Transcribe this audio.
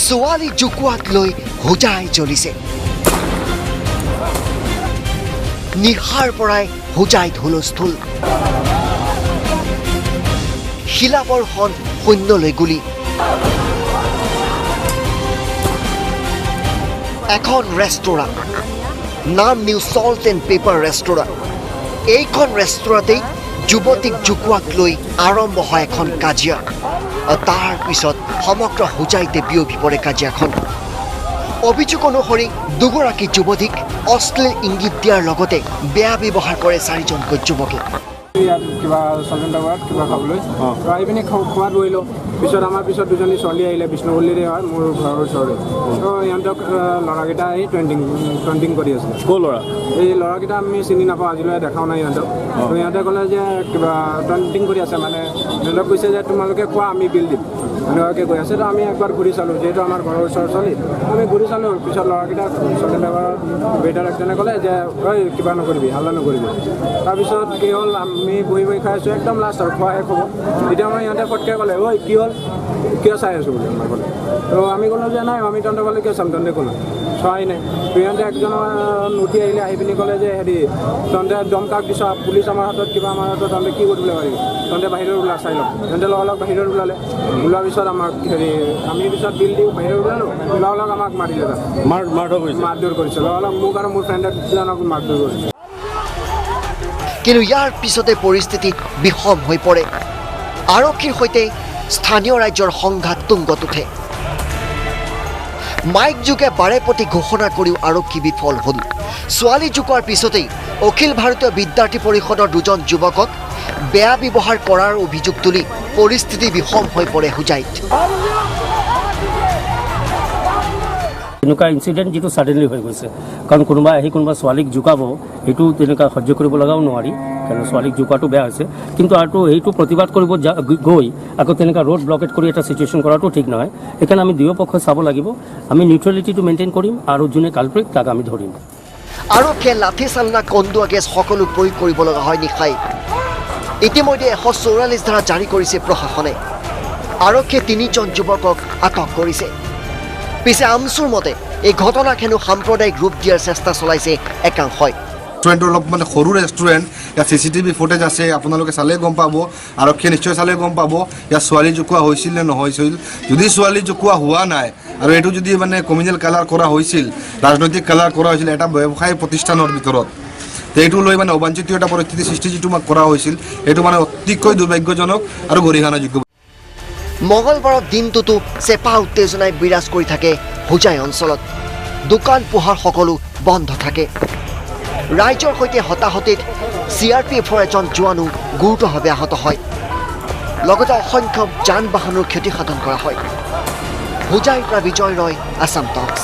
ছোৱালী জুকুৱাক লৈ হোজাই জ্বলিছে নিশাৰ পৰাই হোজাইত হুলস্থুল শিলাবৰ্ষণ শূন্যলৈ গুলী এখন ৰেষ্টুৰাঁ নাম new salt and paper restaurant এইখন ৰেষ্টুৰাঁতেই যুৱতীক জুকুৱাক লৈ আৰম্ভ হয় এখন কাজিয়া তাৰ পিছত সমগ্ৰ হোজাইতে বিয়পি পৰে কাজিয়াখন অভিযোগ অনুসৰি দুগৰাকী যুৱতীক অশ্লীল ইংগিত দিয়াৰ লগতে বেয়া ব্যৱহাৰ কৰে চাৰিজনকৈ যুৱকে কিবা চজনটাবাৰত কিবা খাবলৈ আহি পিনি খোৱাত বহিলোঁ পিছত আমাৰ পিছত দুজনী ছোৱালী আহিলে বিষ্ণুপল্লীৰে হয় মোৰ ঘৰৰ ওচৰৰে তো ইহঁতক ল'ৰাকেইটা আহি ট্ৰেণ্ডিং কৰি আছিলে ক'ৰ ল'ৰা এই ল'ৰাকেইটা আমি চিনি নাপাওঁ আজিলৈ দেখাও নাই ইহঁতক তো ইহঁতে ক'লে যে কিবা ট্ৰেণ্ডিং কৰি আছে মানে সিহঁতক কৈছে যে তোমালোকে কোৱা আমি বিল দিম এনেকুৱাকৈ কৈ আছে তো আমি একবাৰ ঘূৰি চালোঁ যিহেতু আমাৰ ঘৰৰ ওচৰ ছোৱালী আমি ঘূৰি চালোঁ পিছত ল'ৰাকেইটা চজনটাবাৰত ৱেইটাৰ একজনে ক'লে যে ঐ কিবা নকৰিবি হাল্লা নকৰিবি তাৰপিছত কি হ'ল আমি বহি খাই আছোঁ একদম লাষ্ট আৰু খোৱা শেষ হ'ব তেতিয়া আমাৰ ইহঁতে ফটকৈ ক'লে ঐ কি হ'ল কিয় চাই আছোঁ বুলি আমাৰ ক'লে তো আমি ক'লোঁ যে নাই আমি তহঁতে ক'লে কিয় চাম তহঁতে ক'লোঁ চোৱাই নাই তো ইহঁতে একজনৰ উঠি আহিলে আহি পিনি ক'লে যে হেৰি তহঁতে দম কাক দিছ পুলিচ আমাৰ হাতত কিবা আমাৰ হাতত তহঁতে কি কৰিবলৈ পাৰিবি তহঁতে বাহিৰত ওলা চাই লওক সিহঁতে লগ বাহিৰত ওলালে ওলোৱাৰ পিছত আমাক হেৰি আমি পিছত বিল দিওঁ বাহিৰত ওলালোঁ লগ আমাক মাৰিলে মাৰধৰ কৰিছে লগ মোক আৰু মোৰ ফ্ৰেণ্ডক মাৰধৰ কৰিছে কিন্তু ইয়াৰ পিছতে পৰিস্থিতি বিষম হৈ পৰে আৰক্ষীৰ সৈতে স্থানীয় ৰাজ্যৰ সংঘাত তুংগত উঠে মাইক যোগে বাৰেপতি ঘোষণা কৰিও আৰক্ষী বিফল হ'ল ছোৱালী জুকোৱাৰ পিছতেই অখিল ভাৰতীয় বিদ্যাৰ্থী পৰিষদৰ দুজন যুৱকক বেয়া ব্যৱহাৰ কৰাৰ অভিযোগ তুলি পৰিস্থিতি বিষম হৈ পৰে হোজাইত এনেকুৱা ইনচিডেণ্ট যিটো ছাডেনলি হৈ গৈছে কাৰণ কোনোবা আহি কোনোবা ছোৱালীক জোকাব সেইটো তেনেকুৱা সহ্য কৰিব লগাও নোৱাৰি কাৰণ ছোৱালীক জোকোৱাটো বেয়া হৈছে কিন্তু আৰু সেইটো প্ৰতিবাদ কৰিব গৈ আকৌ তেনেকুৱা ৰোড ব্লকেট কৰি এটা চিটুৱেশ্যন কৰাটো ঠিক নহয় সেইকাৰণে আমি দুয়ো পক্ষ চাব লাগিব আমি নিউট্ৰেলিটিটো মেইনটেইন কৰিম আৰু যোনে কালপ্ৰিট তাক আমি ধৰিম আৰক্ষীয়ে লাঠি চালনা কন্দুৱা গেছ সকলো প্ৰয়োগ কৰিব লগা হয় নিশাই ইতিমধ্যে 144 ধাৰা জাৰি কৰিছে প্ৰশাসনে আৰক্ষীয়ে 3জন যুৱকক আটক কৰিছে পিছে আমচুৰ মতে এই ঘটনাক হেনো সাম্প্ৰদায়িক ৰূপ দিয়াৰ চেষ্টা চলাইছে একাংশই ৰেষ্টুৰেণ্টৰ অলপ মানে সৰু ৰেষ্টুৰেণ্ট ইয়াত CCTV ফুটেজ আছে আপোনালোকে চালে গম পাব আৰক্ষীয়ে নিশ্চয় চালে গম পাব ইয়াত ছোৱালী জোকোৱা হৈছিল নে নহৈছিল যদি ছোৱালী জোকোৱা হোৱা নাই আৰু এইটো যদি মানে কমিউনেল কালাৰ কৰা হৈছিল ৰাজনৈতিক কালাৰ কৰা হৈছিল এটা ব্যৱসায় প্ৰতিষ্ঠানৰ ভিতৰত এইটো লৈ মানে অবাঞ্ছিত এটা পৰিস্থিতি সৃষ্টি যিটো কৰা হৈছিল এইটো মানে অতিকৈ দুৰ্ভাগ্যজনক আৰু গৰিহণাযোগ্য মঙলবাৰৰ দিনটোতো চেপা উত্তেজনাই বিৰাজ কৰি থাকে হোজাই অঞ্চলত দোকান পোহাৰ সকলো বন্ধ থাকে ৰাইজৰ সৈতে হতাহতিত CRPFৰ এজন জোৱানো গুৰুতৰভাৱে আহত হয় লগতে অসংখ্য যান বাহনৰ ক্ষতিসাধন কৰা হয় হোজাইৰ পৰা বিজয় ৰয় আছাম টক্স